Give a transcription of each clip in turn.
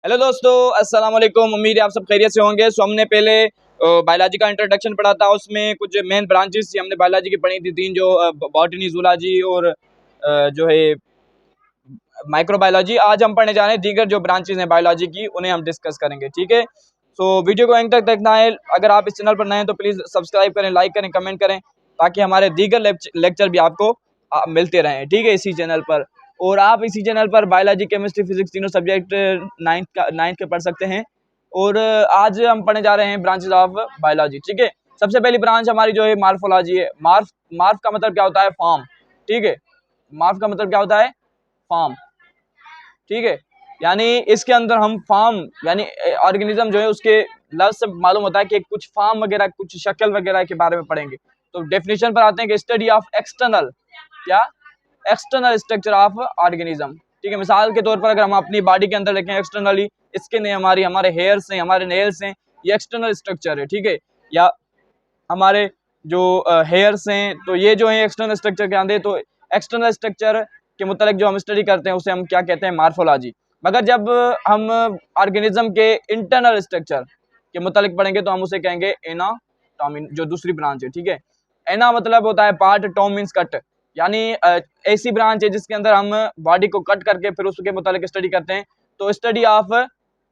Hello दोस्तों, अस्सलाम वालेकुम। उम्मीद है आप सब खैरियत से होंगे। सो हमने पहले बायोलॉजी का इंट्रोडक्शन पढ़ा था, उसमें कुछ मेन ब्रांचेस थी हमने बायोलॉजी की पढ़ी थी, तीन, जो बॉटनी, जूलॉजी और जो है माइक्रोबायोलॉजी। आज हम पढ़ने जा रहे हैं दीगर जो ब्रांचेस हैं बायोलॉजी की, उन्हें हम डिस्कस करेंगे। ठीक है, सो वीडियो को एंड तक देखना है। अगर आप इस चैनल पर नए हैं तो प्लीज़ सब्सक्राइब करें, लाइक करें, कमेंट करें, ताकि हमारे दीगर लेक्चर भी आपको मिलते रहें। ठीक है, इसी चैनल पर। और आप इसी चैनल पर बायोलॉजी, केमिस्ट्री, फिजिक्स तीनों सब्जेक्ट नाइन्थ के पढ़ सकते हैं। और आज हम पढ़ने जा रहे हैं ब्रांचेस ऑफ बायोलॉजी। ठीक है, सबसे पहली ब्रांच हमारी जो है मार्फोलॉजी है। मार्फ का मतलब क्या होता है? फॉर्म। ठीक है, मार्फ का मतलब क्या होता है? फॉर्म। ठीक है, यानी इसके अंदर हम फॉर्म यानी ऑर्गेनिज्म जो है उसके लफ्ज से मालूम होता है कि कुछ फॉर्म वगैरह, कुछ शक्ल वगैरह के बारे में पढ़ेंगे। तो डेफिनेशन पर आते हैं कि स्टडी ऑफ एक्सटर्नल, क्या? External structure of organism. ठीक है, मिसाल के तौर पर अगर हम अपनी बॉडी के अंदर देखें, एक्सटर्नली स्किन है हमारी, हमारे हेयर्स हैं, हमारे नेल्स हैं, ये एक्सटर्नल स्ट्रक्चर है। ठीक है, या हमारे जो हेयर्स हैं, तो ये जो है एक्सटर्नल स्ट्रक्चर के आते हैं। तो एक्सटर्नल स्ट्रक्चर के मुतालिक जो हम स्टडी करते हैं उसे हम क्या कहते हैं? मार्फोलॉजी। मगर जब हम ऑर्गेनिज्म के इंटरनल स्ट्रक्चर के मुतालिक पढ़ेंगे तो हम उसे कहेंगे एनाटॉमी, जो दूसरी ब्रांच है। ठीक है, एना मतलब होता है पार्ट, टॉम मीन्स कट, यानी ऐसी ब्रांच है जिसके अंदर हम बॉडी को कट करके फिर उसके मुतालिक स्टडी करते हैं। तो स्टडी ऑफ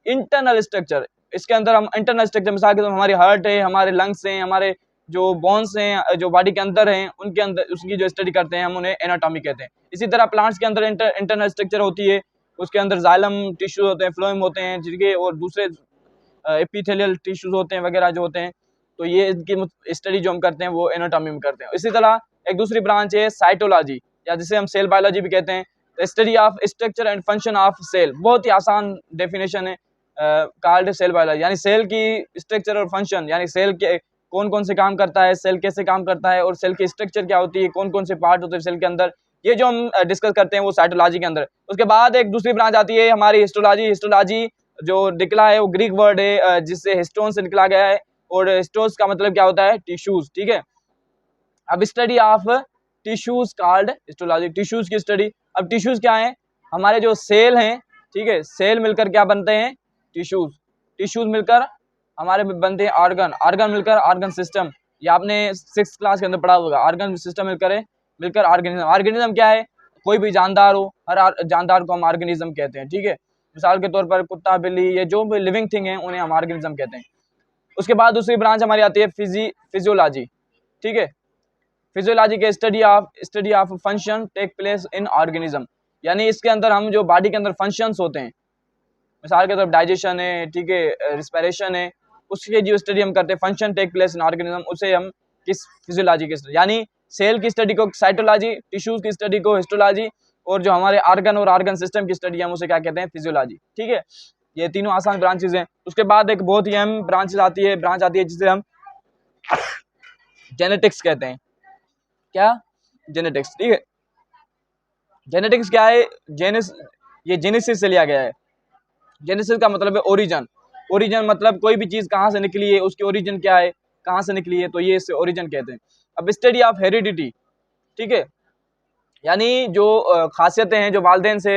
इंटरनल स्ट्रक्चर, इसके अंदर हम इंटरनल स्ट्रक्चर, मिसाल के तौर हमारी हार्ट है, हमारे लंग्स हैं, हमारे जो बोन्स हैं, जो बॉडी के अंदर हैं, उनके अंदर उसकी जो स्टडी करते हैं हम उन्हें एनाटॉमी कहते हैं। इसी तरह प्लांट्स के अंदर इंटरनल स्ट्रक्चर होती है, उसके अंदर जाइलम टिश्यू होते हैं, फ्लोएम होते हैं, जिनके और दूसरे एपिथेलियल टिश्यूज होते हैं वगैरह जो होते हैं। तो ये इनकी स्टडी जो हम करते हैं वो एनाटॉमी में करते हैं। इसी तरह एक दूसरी ब्रांच है साइटोलॉजी, या जिसे हम सेल बायोलॉजी भी कहते हैं। Study of structure and function of cell, बहुत ही आसान डेफिनेशन है, कार्ड सेल बायोलॉजी, यानी सेल की स्ट्रक्चर और फंक्शन, यानी सेल के कौन कौन से काम करता है, सेल कैसे काम करता है, और सेल की स्ट्रक्चर क्या होती है, कौन कौन से पार्ट होते हैं सेल के अंदर, ये जो हम डिस्कस करते हैं वो साइटोलॉजी के अंदर। उसके बाद एक दूसरी ब्रांच आती है हमारी हिस्टोलॉजी। हिस्टोलॉजी जो निकला है वो ग्रीक वर्ड है, जिससे हिस्टोन से निकला गया है, और हिस्टोस का मतलब क्या होता है? टिश्यूज। ठीक है, अब study of tissues called histology, tissues की स्टडी। अब टिश्यूज क्या है? हमारे जो सेल हैं, ठीक है, सेल मिलकर क्या बनते हैं? टिश्यूज। टिश्यूज मिलकर हमारे बनते हैं ऑर्गन, ऑर्गन मिलकर ऑर्गन सिस्टम। ये आपने 6th क्लास के अंदर पढ़ा होगा, ऑर्गन सिस्टम मिलकर ऑर्गेनिज्म। ऑर्गेनिज्म क्या है? कोई भी जानदार हो, हर जानदार को हम ऑर्गेनिज्म कहते हैं। ठीक है, मिसाल के तौर पर कुत्ता, बिल्ली, ये जो भी लिविंग थिंग है उन्हें हम ऑर्गेनिज्म कहते हैं। उसके बाद दूसरी ब्रांच हमारी आती है फिजियोलॉजी। ठीक है, फिजियोलॉजी के study of function take place in organism, यानी इसके अंदर हम जो बॉडी के अंदर फंक्शंस होते हैं, मिसाल के तौर पर डाइजेशन है, ठीक है, रिस्पिरेशन है, उसके जो स्टडी हम करते हैं, function take place in organism, उसे हम किस? फिजियोलॉजी की स्टडी, यानी सेल की स्टडी को साइटोलॉजी, टिश्यूज की स्टडी को हिस्टोलॉजी, और जो हमारे ऑर्गन और ऑर्गन सिस्टम की स्टडी हम उसे क्या कहते हैं? फिजियोलॉजी। ठीक है, ये तीनों आसान ब्रांचेज हैं। उसके बाद एक बहुत ही अहम ब्रांच आती है जिसे हम जेनेटिक्स कहते हैं। क्या? जेनेटिक्स। ठीक है, जेनेटिक्स क्या है? ये जेनेसिस से लिया गया है। जेनेसिस का मतलब है ओरिजिन। ओरिजिन मतलब कोई भी चीज कहाँ से निकली है, उसकी ओरिजिन क्या है, कहाँ से निकली है, तो ये इससे ओरिजिन कहते हैं। अब स्टडी ऑफ हेरिडिटी, ठीक है, यानी जो खासियतें हैं जो वालिदैन से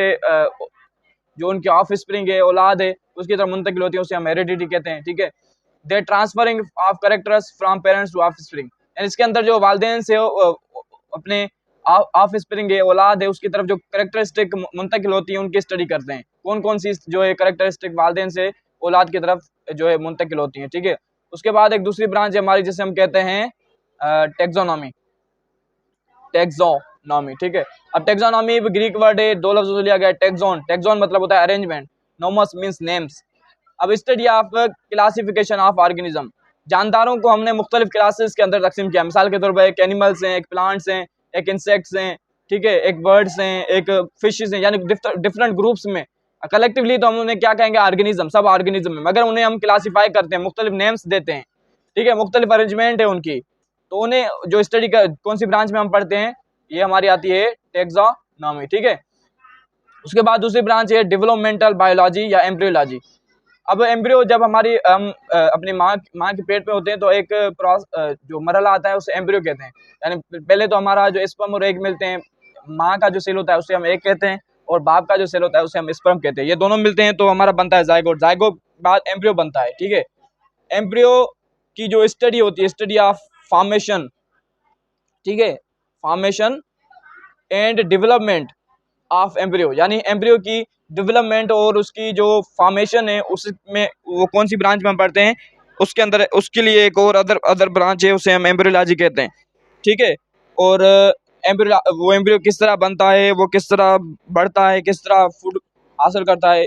जो उनके ऑफ स्प्रिंग है, औलाद है, उसकी तरफ मुंतकिल होती है, उसे हम हेरिडिटी कहते हैं। ठीक है, the transferring of characters from parents to offspring, यानी इसके अंदर जो वालिदैन से अपने ऑफ स्प्रिंग है, औलाद है, उसकी तरफ जो कैरेक्टरिस्टिक मुंतकिल होती है उनकी स्टडी करते हैं। कौन कौन सी जो है कैरेक्टरिस्टिक वालिदैन से औलाद की तरफ जो है मुंतकिल होती हैं। ठीक है, उसके बाद एक दूसरी ब्रांच है हमारी जिसे हम कहते हैं टेक्सोनॉमी। टेक्सोनॉमी, ठीक है। अब टेक्सोनॉमी ग्रीक वर्ड है, दो लफ्जों से लिया गया। टेक्सोन मतलब होता है अरेंजमेंट, नोमस मीन्स नेम्स। अब study of classification of organism, जानदारों को हमने मुख्तलिफ क्लासेस के अंदर तकसीम किया। मिसाल के तौर पर एक एनिमल्स हैं, एक प्लांट्स हैं, एक इंसेक्ट्स हैं, ठीक है, एक बर्ड्स हैं, एक फिशेस हैं, यानी डिफरेंट ग्रुप्स में। कलेक्टिवली तो हम उन्हें क्या कहेंगे? ऑर्गेनिज्म, सब ऑर्गेनिज्म में, मगर उन्हें हम क्लासीफाई करते हैं, मुख्तलिफ नेम्स देते हैं। ठीक है, मुख्तलिफ अरेंजमेंट है उनकी, तो उन्हें जो स्टडी कौन सी ब्रांच में हम पढ़ते हैं, ये हमारी आती है टेक्सोनॉमी। ठीक है, उसके बाद दूसरी ब्रांच है डेवलपमेंटल बायोलॉजी या एम्ब्रियोलॉजी। अब एम्ब्रियो जब हमारी हम अपनी माँ के पेट पे होते हैं तो एक जो मरहला आता है उसे एम्ब्रियो कहते हैं। यानी पहले तो हमारा जो स्पर्म और एग मिलते हैं, माँ का जो सेल होता है उसे हम एग कहते हैं, और बाप का जो सेल होता है उसे हम स्पर्म कहते हैं। ये दोनों मिलते हैं तो हमारा बनता है जायगोट। जायगोट बाद एम्ब्रियो बनता है, ठीक है। एम्ब्रियो की जो स्टडी होती है, स्टडी ऑफ फॉर्मेशन, ठीक है, formation and development of embryo, यानी एम्ब्रियो की डेवलपमेंट और उसकी जो फॉर्मेशन है उसमें वो कौन सी ब्रांच में हम पढ़ते हैं, उसके अंदर उसके लिए एक और अदर ब्रांच है, उसे हम एम्ब्रियोलॉजी कहते हैं, ठीक है। और वो एम्ब्रियो किस तरह बनता है, वो किस तरह बढ़ता है, किस तरह फूड हासिल करता है,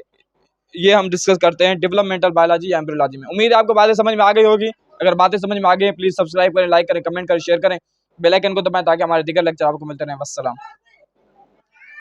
ये हम डिस्कस करते हैं डेवलपमेंटल बायोलॉजी या एम्ब्रियोलॉजी में। उम्मीद है आपको बातें समझ में आ गई होगी। अगर बातें समझ में आ गई हैं प्लीज़ सब्सक्राइब करें, लाइक करें, कमेंट करें, शेयर करें, बेल आइकन को दबाएं ताकि हमारे दीगर लेक्चर आपको मिलते रहें। वस्सलाम।